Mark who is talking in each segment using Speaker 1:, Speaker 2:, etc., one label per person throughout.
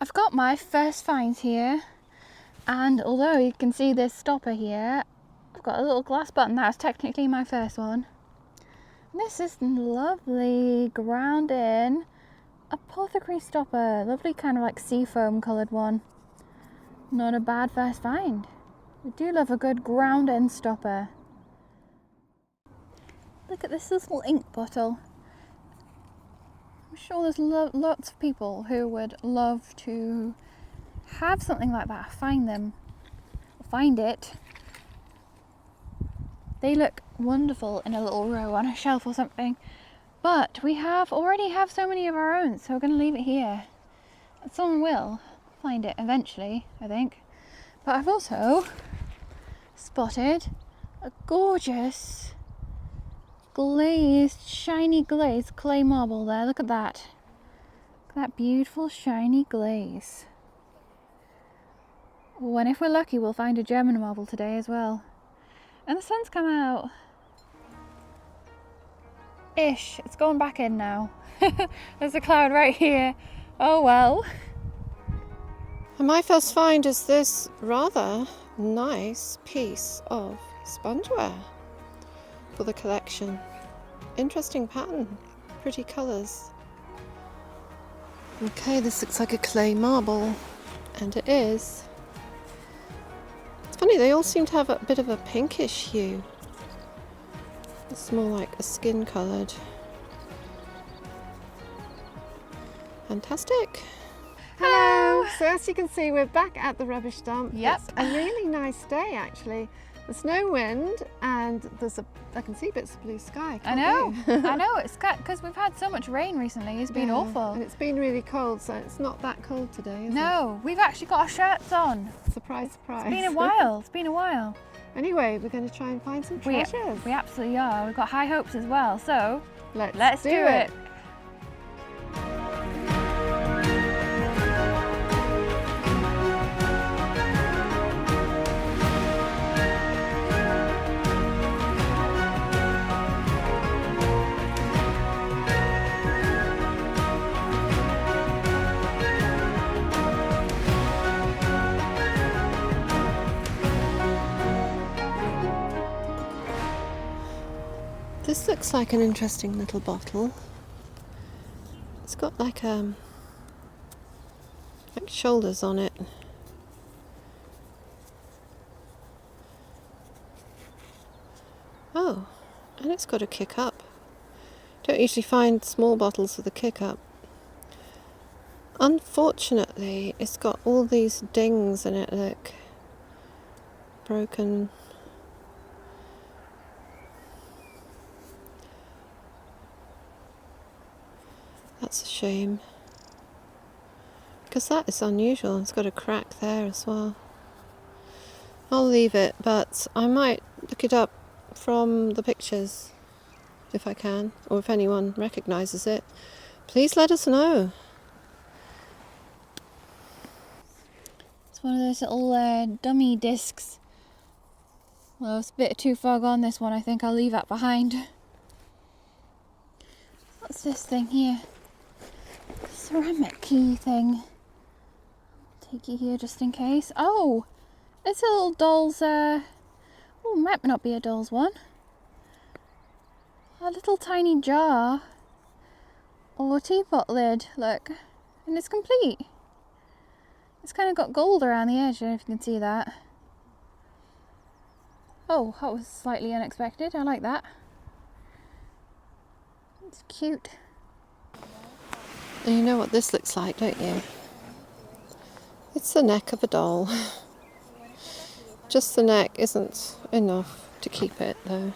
Speaker 1: I've got my first find here, and although you can see this stopper here, I've got a little glass button. That's technically my first one. This is lovely ground in apothecary stopper. Lovely kind of like seafoam coloured one. Not a bad first find. We do love a good ground in stopper. Look at this little ink bottle. I'm sure there's lots of people who would love to have something like that. Find it. They look wonderful in a little row on a shelf or something, but we already have so many of our own, so we're going to leave it here. Someone will find it eventually, I think. But I've also spotted a gorgeous glazed, shiny glazed clay marble there. Look at that. Look at that beautiful shiny glaze. Oh, and if we're lucky, we'll find a German marble today as well. And the sun's come out. Ish. It's going back in now. There's a cloud right here. Oh well.
Speaker 2: And my first find is this rather nice piece of spongeware for the collection. Interesting pattern. Pretty colours. Okay, this looks like a clay marble. And it is. It's funny, they all seem to have a bit of a pinkish hue. It's more like a skin coloured. Fantastic.
Speaker 1: Hello.
Speaker 2: So as you can see, we're back at the rubbish dump.
Speaker 1: Yep.
Speaker 2: It's a really nice day actually. There's no wind and I can see bits of blue sky.
Speaker 1: I know. I know, it's because we've had so much rain recently. It's been awful.
Speaker 2: And it's been really cold, so it's not that cold today, is it?
Speaker 1: No, we've actually got our shirts on.
Speaker 2: Surprise, surprise.
Speaker 1: It's been a while. It's been a while.
Speaker 2: Anyway, we're going to try and find some treasures.
Speaker 1: We absolutely are. We've got high hopes as well. So
Speaker 2: let's do it. This looks like an interesting little bottle. It's got like shoulders on it. Oh, and it's got a kick up. Don't usually find small bottles with a kick up. Unfortunately, it's got all these dings in it, look. Broken. That's a shame, because that is unusual. It's got a crack there as well. I'll leave it, but I might look it up from the pictures if I can, or if anyone recognises it. Please let us know.
Speaker 1: It's one of those little dummy discs. Well, it's a bit too far gone, this one. I think I'll leave that behind. What's this thing here? Ceramic key thing. I'll take you here just in case. Oh, it's a little doll's, oh, might not be a doll's one. A little tiny jar or teapot lid, look, and it's complete. It's kind of got gold around the edge, I don't know if you can see that. Oh, that was slightly unexpected. I like that. It's cute.
Speaker 2: And you know what this looks like, don't you? It's the neck of a doll. Just the neck isn't enough to keep it though.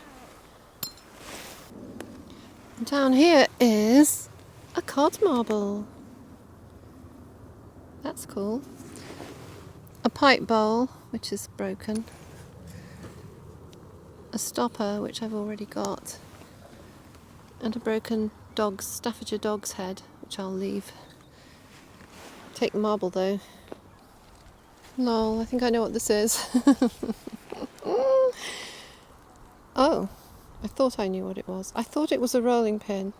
Speaker 2: And down here is a cod marble. That's cool. A pipe bowl, which is broken. A stopper, which I've already got. And a broken Staffordshire dog's head, which I'll leave. Take the marble though. Lol, I think I know what this is. Oh, I thought I knew what it was. I thought it was a rolling pin,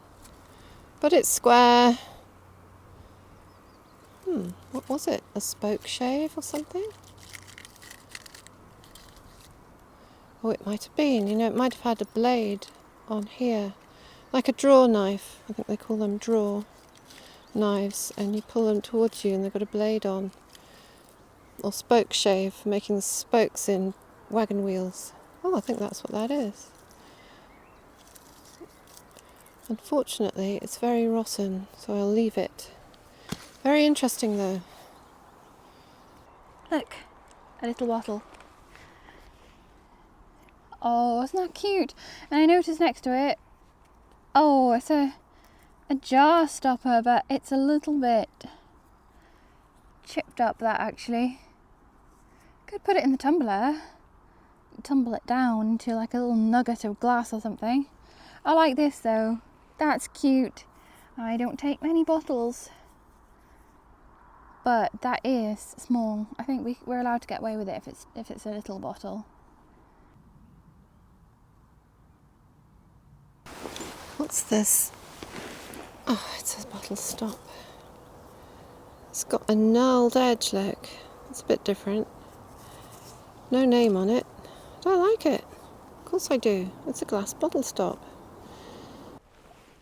Speaker 2: but it's square. What was it? A spoke shave or something? Oh, it might have been. You know, it might have had a blade on here. Like a draw knife. I think they call them draw knives. And you pull them towards you and they've got a blade on. Or spoke shave for making the spokes in wagon wheels. Oh, I think that's what that is. Unfortunately, it's very rotten, so I'll leave it. Very interesting though.
Speaker 1: Look, a little bottle. Oh, isn't that cute? And I noticed next to it, oh, it's a jar stopper, but it's a little bit chipped up, that actually. Could put it in the tumbler, tumble it down into like a little nugget of glass or something. I like this though. That's cute. I don't take many bottles, but that is small. I think we're allowed to get away with it if it's a little bottle.
Speaker 2: What's this? Oh, it says bottle stop. It's got a knurled edge, look. It's a bit different. No name on it. Do I like it? Of course I do. It's a glass bottle stop.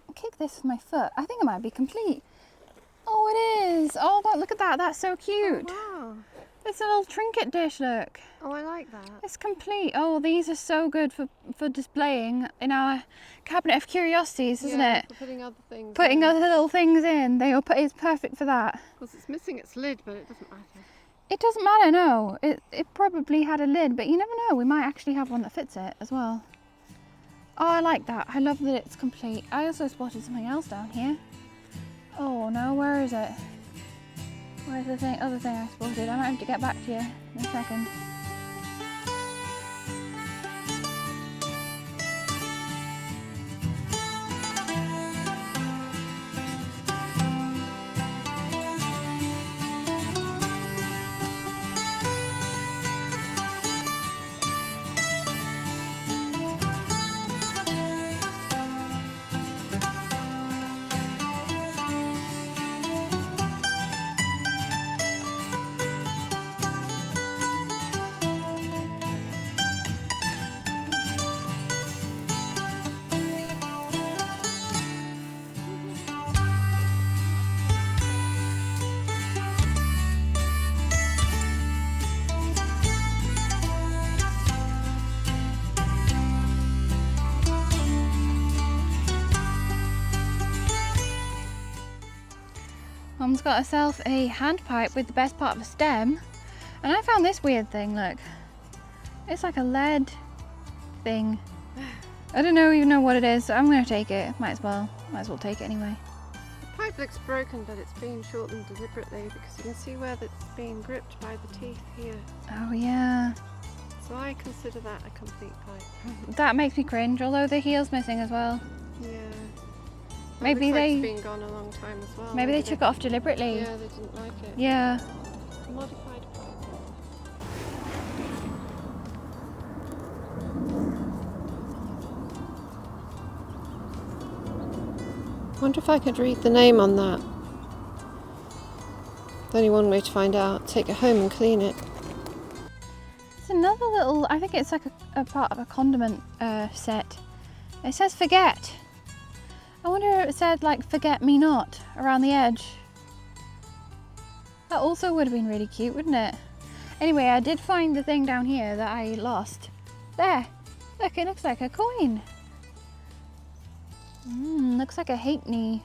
Speaker 1: I kick this with my foot. I think it might be complete. Oh, it is. Oh, look at that. That's so cute.
Speaker 2: Oh, wow.
Speaker 1: It's a little trinket dish, look.
Speaker 2: Oh, I like that.
Speaker 1: It's complete. Oh, these are so good for displaying in our cabinet of curiosities, isn't it?
Speaker 2: For putting other things
Speaker 1: Putting
Speaker 2: in.
Speaker 1: other little things in. It's perfect for that.
Speaker 2: Of course, it's missing its lid, but it doesn't matter.
Speaker 1: It doesn't matter, no. It probably had a lid, but you never know. We might actually have one that fits it as well. Oh, I like that. I love that it's complete. I also spotted something else down here. Oh no, where is it? Where's the other thing I spotted? I might have to get back to you in a second. Mum's got herself a hand pipe with the best part of a stem, and I found this weird thing, look. It's like a lead thing. I don't even know what it is, so I'm going to take it. Might as well take it anyway.
Speaker 2: The pipe looks broken, but it's been shortened deliberately because you can see where it's being gripped by the teeth here.
Speaker 1: Oh yeah.
Speaker 2: So I consider that a complete pipe.
Speaker 1: That makes me cringe, although the heel's missing as well.
Speaker 2: Yeah.
Speaker 1: Maybe
Speaker 2: looks like
Speaker 1: they...
Speaker 2: it's been gone a long time as well.
Speaker 1: Maybe they took it off deliberately.
Speaker 2: Yeah, they didn't like it.
Speaker 1: Yeah.
Speaker 2: Modified pipe. I wonder if I could read the name on that. There's only one way to find out. Take it home and clean it.
Speaker 1: It's another little... I think it's like a part of a condiment set. It says forget. I wonder if it said like forget me not around the edge. That also would have been really cute, wouldn't it? Anyway, I did find the thing down here that I lost. There, look, it looks like a coin. Looks like a halfpenny.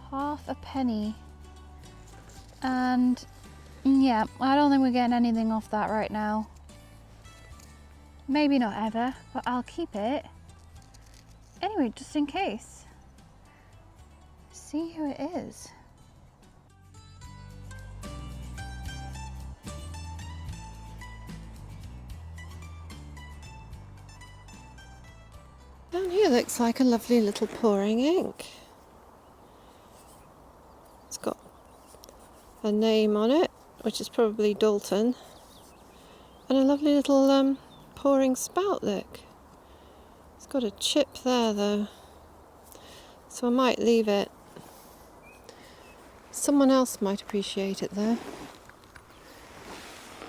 Speaker 1: Half a penny. And yeah, I don't think we're getting anything off that right now. Maybe not ever, but I'll keep it. Anyway, just in case. See who it is.
Speaker 2: Down here looks like a lovely little pouring ink. It's got a name on it, which is probably Dalton, and a lovely little pouring spout, look. It's got a chip there though, so I might leave it. Someone else might appreciate it though,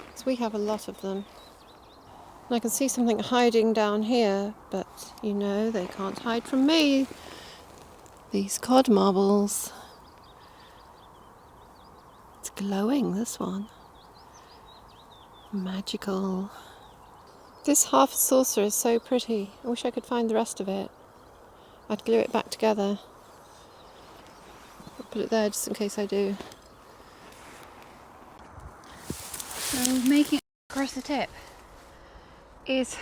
Speaker 2: because we have a lot of them. And I can see something hiding down here, but you know they can't hide from me. These cod marbles. It's glowing, this one. Magical. This half saucer is so pretty. I wish I could find the rest of it. I'd glue it back together. I'll put it there just in case I do.
Speaker 1: So making it across the tip is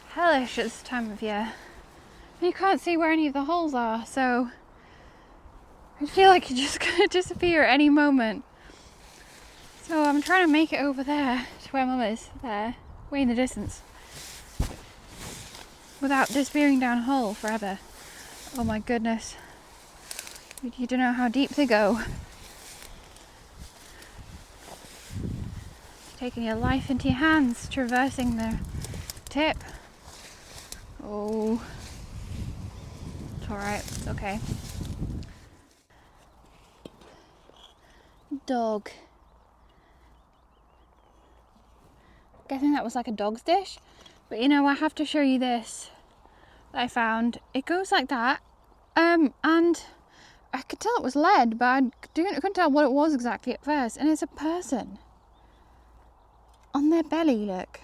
Speaker 1: hellish at this time of year. You can't see where any of the holes are, so I feel like you're just going to disappear at any moment. So I'm trying to make it over there to where Mum is, there, way in the distance, without disappearing down a hole forever. Oh my goodness. You don't know how deep they go. Taking your life into your hands, traversing the tip. Oh. It's alright, it's okay. Dog. Guessing that was like a dog's dish. But you know, I have to show you this that I found. It goes like that. And I could tell it was lead, but I couldn't tell what it was exactly at first. And it's a person. On their belly, look.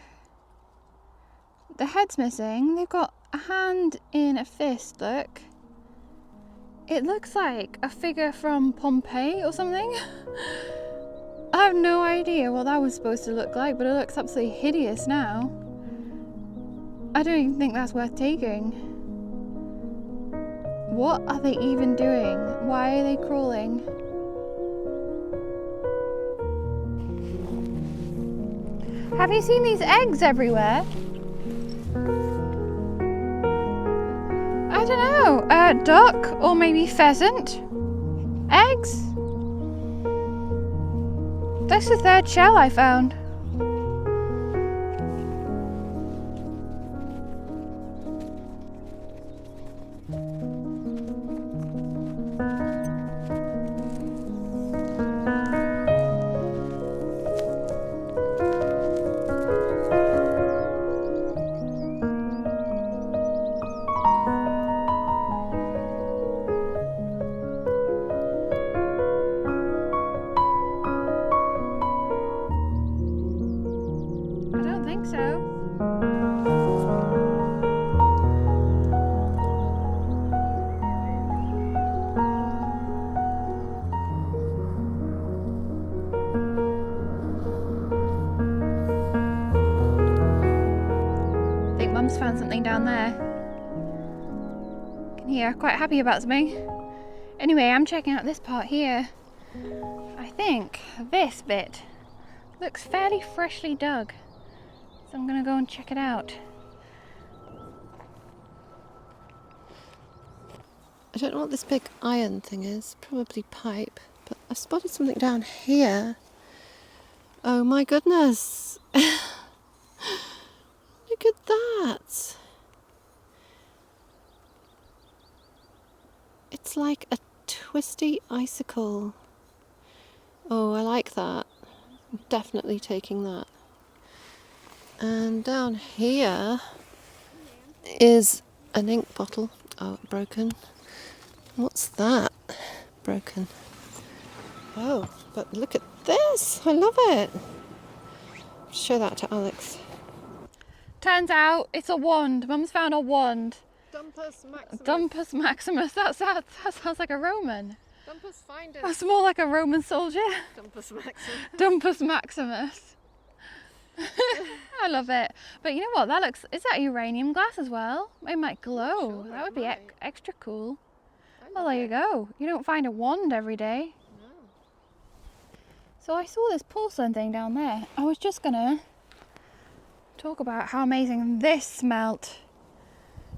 Speaker 1: The head's missing. They've got a hand in a fist, look. It looks like a figure from Pompeii or something. I have no idea what that was supposed to look like, but it looks absolutely hideous now. I don't even think that's worth taking. What are they even doing? Why are they crawling? Have you seen these eggs everywhere? I don't know, duck or maybe pheasant? Eggs? That's the third shell I found. Mum's found something down there. Can hear quite happy about something. Anyway, I'm checking out this part here. I think this bit looks fairly freshly dug, so I'm gonna go and check it out.
Speaker 2: I don't know what this big iron thing is, probably pipe, but I spotted something down here. Oh my goodness! Look at that! It's like a twisty icicle. Oh, I like that. I'm definitely taking that. And down here is an ink bottle. Oh, broken. What's that? Broken. Oh, but look at this! I love it! Show that to Alex.
Speaker 1: Turns out it's a wand. Mum's found a wand.
Speaker 2: Dumpus Maximus.
Speaker 1: Dumpus Maximus. That sounds like a Roman.
Speaker 2: Dumpus Findus.
Speaker 1: That's more like a Roman soldier.
Speaker 2: Dumpus Maximus.
Speaker 1: Dumpus Maximus. I love it. But you know what? That looks. Is that uranium glass as well? It might glow.
Speaker 2: Sure,
Speaker 1: that would be extra cool. Well,
Speaker 2: love
Speaker 1: there you go. You don't find a wand every day.
Speaker 2: No.
Speaker 1: So I saw this porcelain thing down there. I was just gonna talk about how amazing this smelt.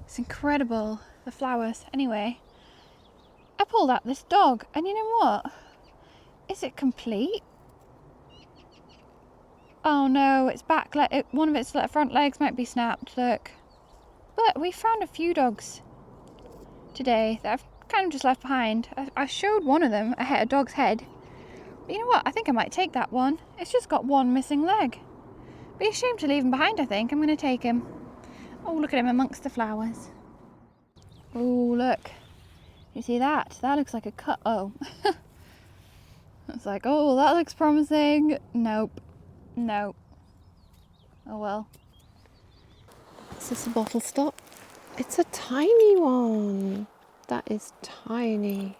Speaker 1: It's incredible, the flowers. Anyway, I pulled out this dog, and you know what? Is it complete? Oh no, its back leg, one of its front legs might be snapped, look. But we found a few dogs today that have kind of just left behind. I showed one of them a dog's head. But you know what? I think I might take that one. It's just got one missing leg. Be a shame to leave him behind, I think. I'm going to take him. Oh, look at him amongst the flowers. Oh, look. You see that? That looks like a cut. Oh. It's like, oh, that looks promising. Nope. Nope. Oh, well.
Speaker 2: Is this a bottle stop? It's a tiny one. That is tiny.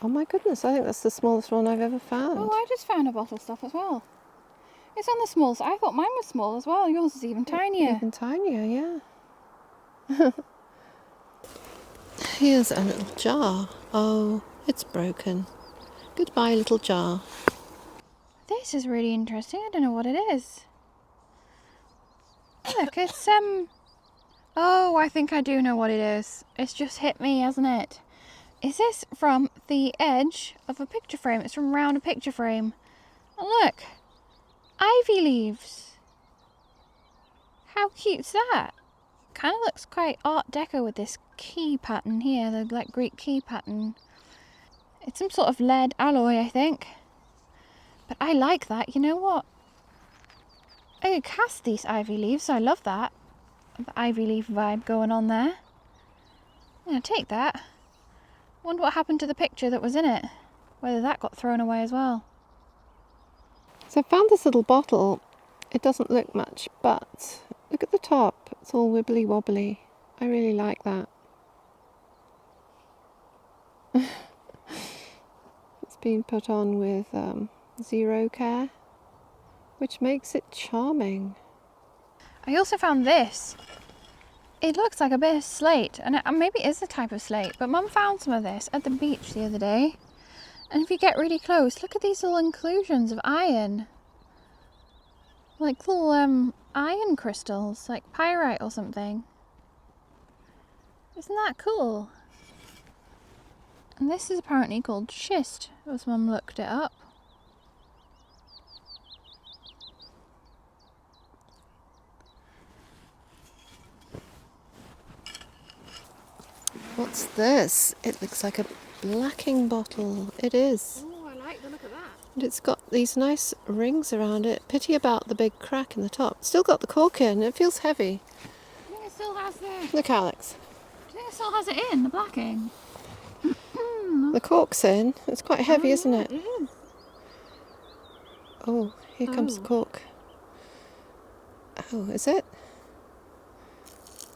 Speaker 2: Oh my goodness, I think that's the smallest one I've ever found.
Speaker 1: Oh, I just found a bottle stop as well. It's on the small side. I thought mine was small as well. Yours is even tinier.
Speaker 2: Even tinier, yeah. Here's a little jar. Oh, it's broken. Goodbye, little jar.
Speaker 1: This is really interesting. I don't know what it is. Look, it's oh, I think I do know what it is. It's just hit me, hasn't it? Is this from the edge of a picture frame? It's from around a picture frame. And look, ivy leaves. How cute's that? Kind of looks quite Art Deco with this key pattern here, the like Greek key pattern. It's some sort of lead alloy, I think. But I like that. You know what? I could cast these ivy leaves. I love that. The ivy leaf vibe going on there. I'm going to take that. Wonder what happened to the picture that was in it. Whether that got thrown away as well.
Speaker 2: So I found this little bottle. It doesn't look much, but look at the top. It's all wibbly wobbly. I really like that. It's been put on with zero care, which makes it charming.
Speaker 1: I also found this. It looks like a bit of slate, and maybe it is a type of slate, but Mum found some of this at the beach the other day. And if you get really close, look at these little inclusions of iron. Like little iron crystals, like pyrite or something. Isn't that cool? And this is apparently called schist, as Mum looked it up.
Speaker 2: What's this? It looks like a blacking bottle. It is.
Speaker 1: Oh, I like the look of that.
Speaker 2: And it's got these nice rings around it. Pity about the big crack in the top. Still got the cork in. It feels heavy.
Speaker 1: I think it still has
Speaker 2: Look, Alex.
Speaker 1: I think it still has it in, the blacking.
Speaker 2: The cork's in. It's quite heavy, isn't it?
Speaker 1: It is.
Speaker 2: Oh, here comes the cork. Oh, is it?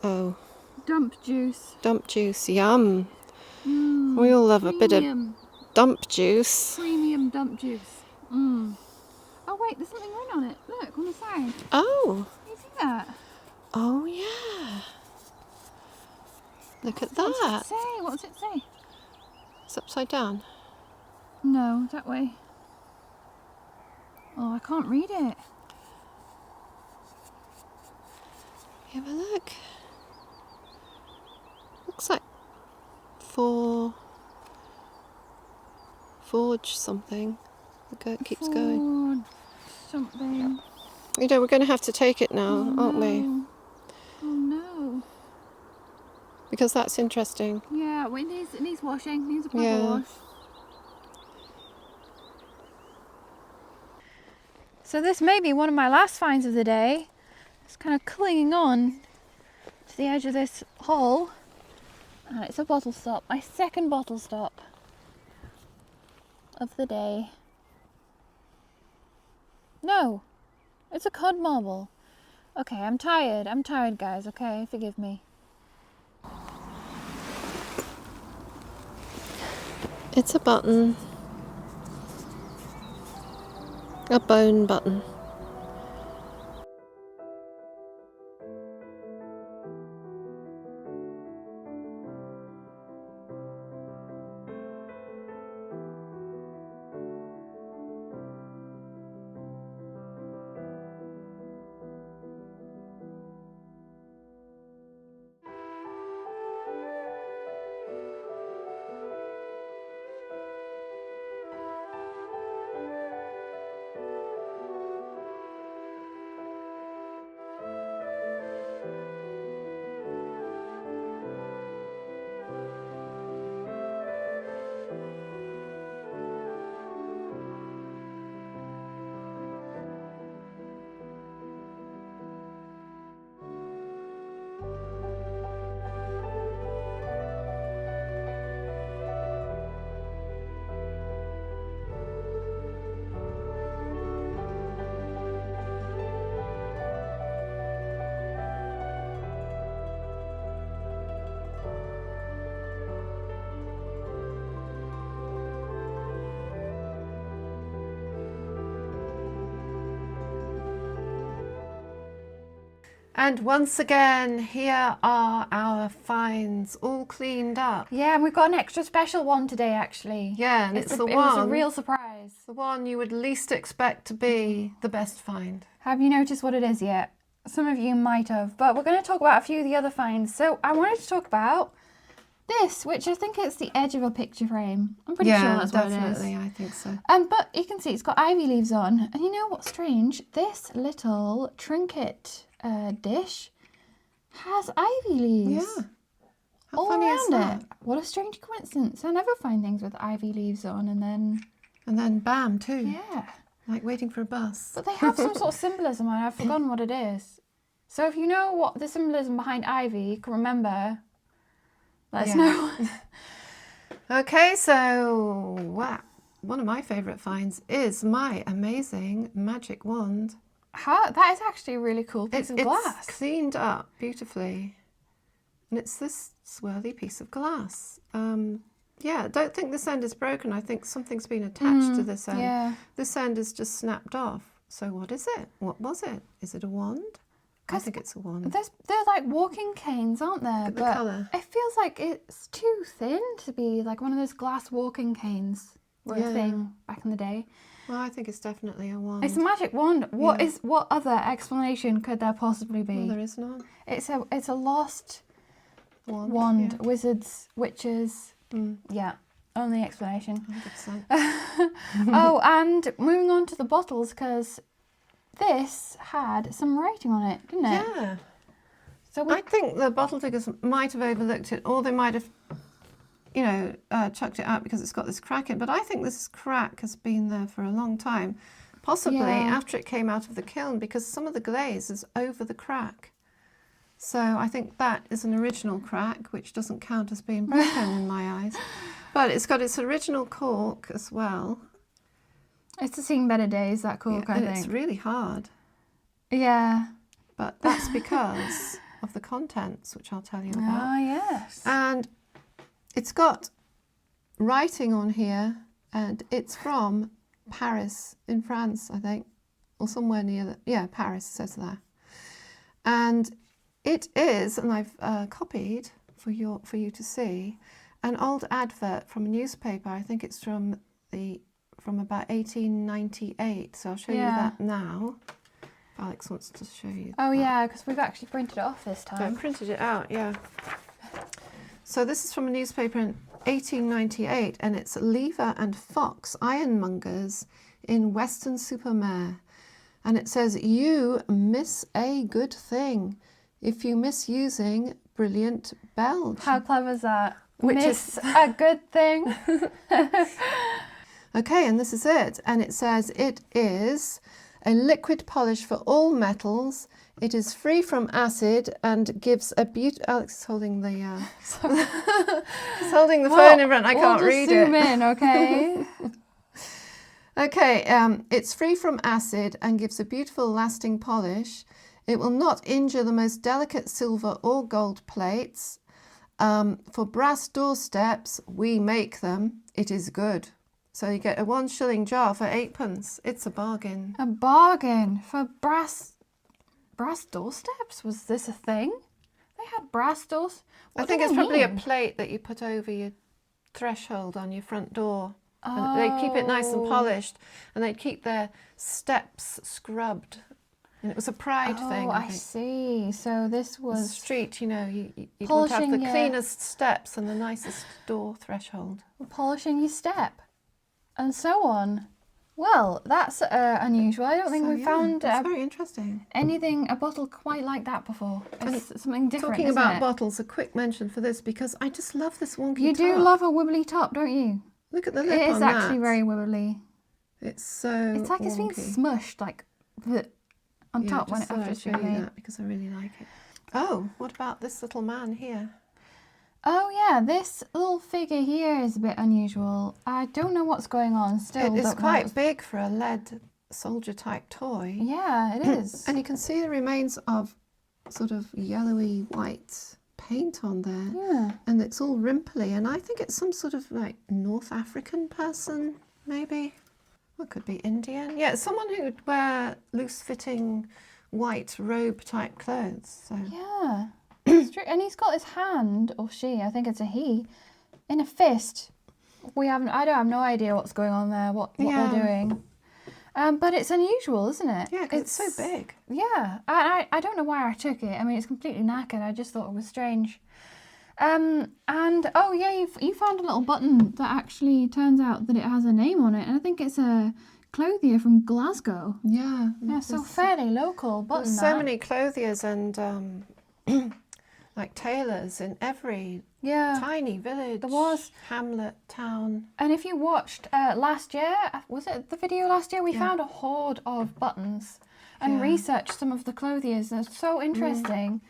Speaker 2: Oh.
Speaker 1: Dump juice.
Speaker 2: Dump juice, yum. We all love a bit of dump juice.
Speaker 1: Premium dump juice. Oh wait, there's something written on it. Look, on the side.
Speaker 2: Oh.
Speaker 1: You see that?
Speaker 2: Oh, yeah. Look at
Speaker 1: What does
Speaker 2: that.
Speaker 1: it say? What does it say?
Speaker 2: It's upside down.
Speaker 1: No, that way. Oh, I can't read it.
Speaker 2: Have a look. Looks like forge something. Look, it keeps going.
Speaker 1: Something.
Speaker 2: You know, we're going to have to take it now, aren't we?
Speaker 1: Oh no.
Speaker 2: Because that's interesting.
Speaker 1: Yeah, well, it needs washing. It needs a proper
Speaker 2: Yeah.
Speaker 1: wash. So this may be one of my last finds of the day. It's kind of clinging on to the edge of this hole. And it's a bottle stop. My second bottle stop of the day. No, it's a cod marble. Okay, I'm tired. I'm tired, guys. Okay, forgive me.
Speaker 2: It's a button. A bone button. And once again, here are our finds all cleaned up.
Speaker 1: Yeah, and we've got an extra special one today, actually.
Speaker 2: Yeah, and it's the
Speaker 1: It was a
Speaker 2: one,
Speaker 1: real surprise.
Speaker 2: the one you would least expect to be the best find.
Speaker 1: Have you noticed what it is yet? Some of you might have, but we're going to talk about a few of the other finds. So I wanted to talk about this, which I think is the edge of a picture frame. I'm pretty sure that's what it is.
Speaker 2: Yeah, definitely, I think so.
Speaker 1: But you can see it's got ivy leaves on. And you know what's strange? This little trinket dish has ivy leaves.
Speaker 2: Yeah. How
Speaker 1: all
Speaker 2: funny is
Speaker 1: around
Speaker 2: that?
Speaker 1: it. What a strange coincidence. I never find things with ivy leaves on and
Speaker 2: then bam, too.
Speaker 1: yeah.
Speaker 2: Like waiting for a bus.
Speaker 1: But they have some sort of symbolism and I've forgotten what it is. So if you know what the symbolism behind ivy, you can remember, let us know.
Speaker 2: Okay, so wow. One of my favourite finds is my amazing magic wand.
Speaker 1: That is actually a really cool piece of glass.
Speaker 2: It's cleaned up beautifully. And it's this swirly piece of glass. Yeah, I don't think this end is broken. I think something's been attached to this end.
Speaker 1: Yeah.
Speaker 2: This end is just snapped off. So what is it? What was it? Is it a wand? I think it's a wand.
Speaker 1: They're like walking canes, aren't there?
Speaker 2: Look at the
Speaker 1: but
Speaker 2: colour.
Speaker 1: it feels like it's too thin to be like one of those glass walking canes were a thing back in the day.
Speaker 2: Well, I think it's definitely a wand.
Speaker 1: It's a magic wand. What other explanation could there possibly be?
Speaker 2: Well, there is none.
Speaker 1: It's a lost
Speaker 2: Wand. Yeah.
Speaker 1: Wizards, witches. Yeah, only explanation.
Speaker 2: 100%.
Speaker 1: Oh, and moving on to the bottles, because this had some writing on it, didn't it?
Speaker 2: Yeah.
Speaker 1: So
Speaker 2: I think the bottle diggers might have overlooked it, or they might have, chucked it out because it's got this crack in. But I think this crack has been there for a long time, possibly after it came out of the kiln, because some of the glaze is over the crack. So I think that is an original crack, which doesn't count as being broken in my eyes. But it's got its original cork as well.
Speaker 1: It's seen better days, that cork, I
Speaker 2: and
Speaker 1: think.
Speaker 2: It's really hard.
Speaker 1: Yeah.
Speaker 2: But that's because of the contents, which I'll tell you about.
Speaker 1: Ah, yes.
Speaker 2: And it's got writing on here, and it's from Paris in France, I think, or somewhere near Paris, it says there. And it is, and I've copied for you to see, an old advert from a newspaper. I think it's from about 1898. So I'll show you that now. Alex wants to show you.
Speaker 1: Oh yeah, because we've actually printed it off this time.
Speaker 2: I printed it out, yeah. So this is from a newspaper in 1898, and it's Lever and Fox Ironmongers in Weston-super-Mare. And it says, "You miss a good thing if you miss using brilliant Belge."
Speaker 1: How clever is that?
Speaker 2: Which
Speaker 1: Miss a good thing.
Speaker 2: Okay, and this is it. And it says, "It is a liquid polish for all metals. It is free from acid and gives a beauty." Alex is holding the he's holding the phone in front. I can't read it.
Speaker 1: Zoom in, okay?
Speaker 2: Okay, it's free from acid and gives a beautiful lasting polish. It will not injure the most delicate silver or gold plates. For brass doorsteps, we make them. It is good. So you get a 1 shilling jar for 8p. It's a bargain.
Speaker 1: A bargain for brass doorsteps? Was this a thing? They had brass doors?
Speaker 2: I think it's probably a plate that you put over your threshold on your front door. And they keep it nice and polished, and they'd keep their steps scrubbed. And it was a pride thing.
Speaker 1: I see. So this was...
Speaker 2: The street, you want to have the cleanest steps and the nicest door threshold.
Speaker 1: Polishing your step. And so on. Well, that's unusual. I don't think we've found
Speaker 2: that's very interesting.
Speaker 1: a bottle quite like that before. It's something different,
Speaker 2: Talking
Speaker 1: isn't
Speaker 2: about
Speaker 1: it?
Speaker 2: bottles, a quick mention for this, because I just love this wonky
Speaker 1: You do
Speaker 2: top.
Speaker 1: love a wibbly top, don't you?
Speaker 2: Look at the lip
Speaker 1: It is
Speaker 2: on
Speaker 1: actually
Speaker 2: that.
Speaker 1: very wibbly.
Speaker 2: It's so
Speaker 1: It's like it's been
Speaker 2: wonky.
Speaker 1: smushed, like on top when
Speaker 2: just
Speaker 1: it
Speaker 2: thought
Speaker 1: after
Speaker 2: I'd
Speaker 1: it's
Speaker 2: show
Speaker 1: been
Speaker 2: you
Speaker 1: made.
Speaker 2: that because I really like it. Oh, what about this little man here?
Speaker 1: Oh yeah, this little figure here is a bit unusual. I don't know what's going on still.
Speaker 2: It is
Speaker 1: don't know
Speaker 2: quite
Speaker 1: what's-
Speaker 2: big for a lead soldier type toy.
Speaker 1: Yeah, it is.
Speaker 2: And you can see the remains of sort of yellowy white paint on there.
Speaker 1: Yeah.
Speaker 2: And it's all rimply, and I think it's some sort of like North African person, maybe. Well, it could be Indian. Yeah, someone who would wear loose-fitting white robe type clothes. So
Speaker 1: Yeah, it's true. And he's got his hand, or she, I think it's a he, in a fist. I don't have no idea what's going on there, what they're doing. But it's unusual, isn't it?
Speaker 2: Yeah, because it's so big.
Speaker 1: Yeah, I don't know why I took it. I mean, it's completely knackered. I just thought it was strange. And oh yeah, you found a little button that actually turns out that it has a name on it, and I think it's a clothier from Glasgow.
Speaker 2: Yeah.
Speaker 1: Yeah, so fairly local button.
Speaker 2: There's so many clothiers and like tailors in every tiny village,
Speaker 1: there was
Speaker 2: hamlet, town.
Speaker 1: And if you watched last year, was it the video last year? We found a hoard of buttons and researched some of the clothiers, and it's so interesting.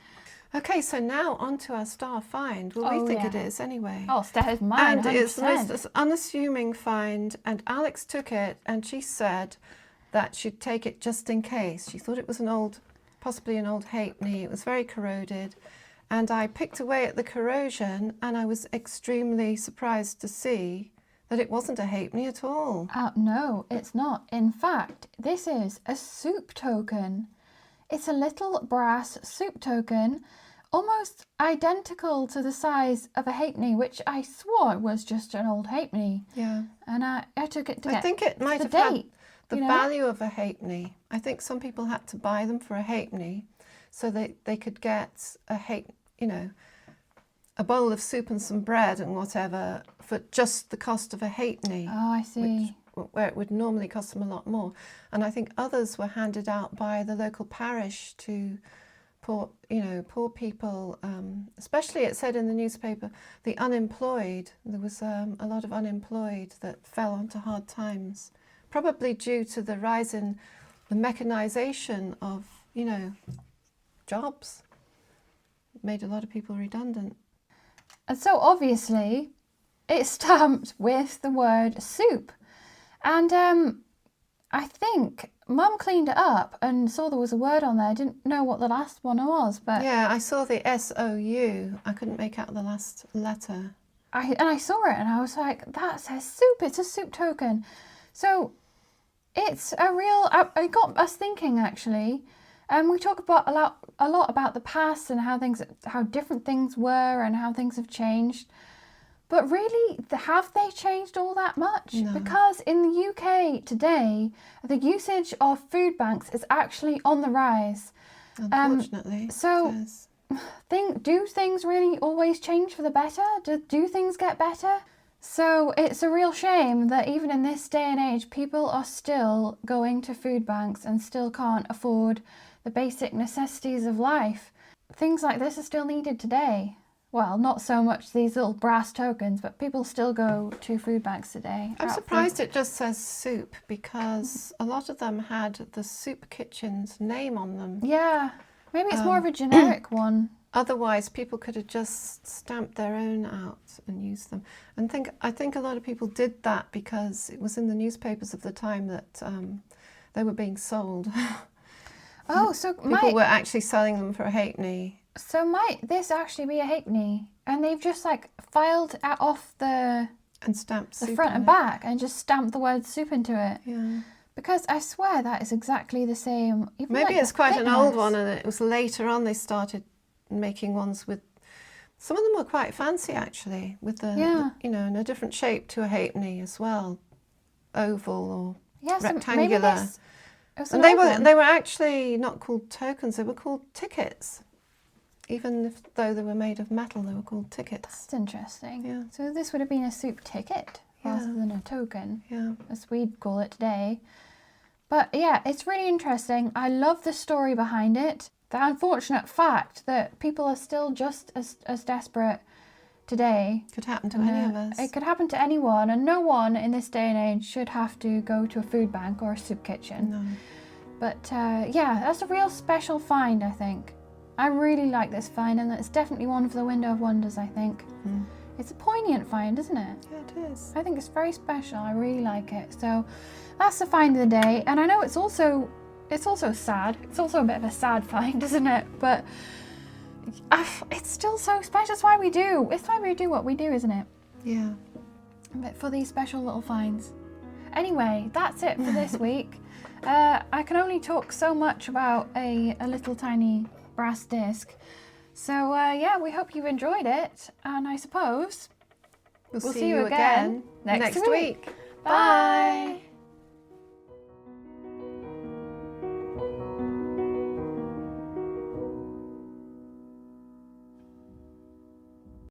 Speaker 2: Okay, so now on to our star find. Well, we think it is anyway.
Speaker 1: Oh, that is mine,
Speaker 2: and
Speaker 1: 100%.
Speaker 2: it's the most unassuming find, and Alex took it, and she said that she'd take it just in case. She thought it was possibly an old halfpenny. It was very corroded. And I picked away at the corrosion, and I was extremely surprised to see that it wasn't a halfpenny at all.
Speaker 1: No, it's not. In fact, this is a soup token. It's a little brass soup token, almost identical to the size of a halfpenny, which I swore was just an old halfpenny.
Speaker 2: Yeah.
Speaker 1: And I took it to
Speaker 2: I think it might have had the value of a halfpenny. I think some people had to buy them for a halfpenny, so they could get a bowl of soup and some bread and whatever for just the cost of a halfpenny.
Speaker 1: Oh, I see.
Speaker 2: Where it would normally cost them a lot more. And I think others were handed out by the local parish to poor people, especially it said in the newspaper, the unemployed. There was a lot of unemployed that fell onto hard times, probably due to the rise in the mechanisation of, jobs. It made a lot of people redundant.
Speaker 1: And so obviously it's stamped with the word soup. And I think Mum cleaned it up and saw there was a word on there. I didn't know what the last one was, but...
Speaker 2: Yeah, I saw the S-O-U. I couldn't make out the last letter.
Speaker 1: I saw it and I was like, that says soup. It's a soup token. So it's a real... It got us thinking, actually. We talk about a lot about the past and how different things were and how things have changed. But really, have they changed all that much?
Speaker 2: No.
Speaker 1: Because in the UK today, the usage of food banks is actually on the rise.
Speaker 2: Unfortunately.
Speaker 1: Do things really always change for the better? Do things get better? So it's a real shame that even in this day and age, people are still going to food banks and still can't afford the basic necessities of life. Things like this are still needed today. Well, not so much these little brass tokens, but people still go to food banks today.
Speaker 2: I'm surprised it just says soup, because a lot of them had the soup kitchen's name on them.
Speaker 1: Yeah, maybe it's more of a generic one.
Speaker 2: Otherwise, people could have just stamped their own out and used them. And I think a lot of people did that because it was in the newspapers of the time that they were being sold.
Speaker 1: Oh, so
Speaker 2: people were actually selling them for a halfpenny.
Speaker 1: So might this actually be a halfpenny? And they've just filed off the
Speaker 2: stamped
Speaker 1: the front and back and just stamped the word soup into it.
Speaker 2: Yeah.
Speaker 1: Because I swear that is exactly the same.
Speaker 2: Maybe it's quite an old one, and it was later on they started making ones with. Some of them were quite fancy actually, with in a different shape to a halfpenny as well, oval or rectangular. And they were actually not called tokens; they were called tickets. Even though they were made of metal, they were called tickets.
Speaker 1: That's interesting.
Speaker 2: Yeah.
Speaker 1: So this would have been a soup ticket rather than a token,
Speaker 2: as
Speaker 1: we'd call it today. But yeah, it's really interesting. I love the story behind it. The unfortunate fact that people are still just as desperate today.
Speaker 2: Could happen to any of us.
Speaker 1: It could happen to anyone, and no one in this day and age should have to go to a food bank or a soup kitchen.
Speaker 2: No.
Speaker 1: But yeah, that's a real special find, I think. I really like this find, and it's definitely one for the Window of Wonders, I think. Mm. It's a poignant find, isn't it?
Speaker 2: Yeah, it is.
Speaker 1: I think it's very special. I really like it. So that's the find of the day. And I know it's also sad. It's also a bit of a sad find, isn't it? But it's still so special. It's why we do what we do, isn't it?
Speaker 2: Yeah.
Speaker 1: But for these special little finds. Anyway, that's it for this week. I can only talk so much about a little tiny brass disc. So yeah, we hope you enjoyed it, and I suppose
Speaker 2: We'll
Speaker 1: see you again next week.
Speaker 2: week.
Speaker 1: Bye.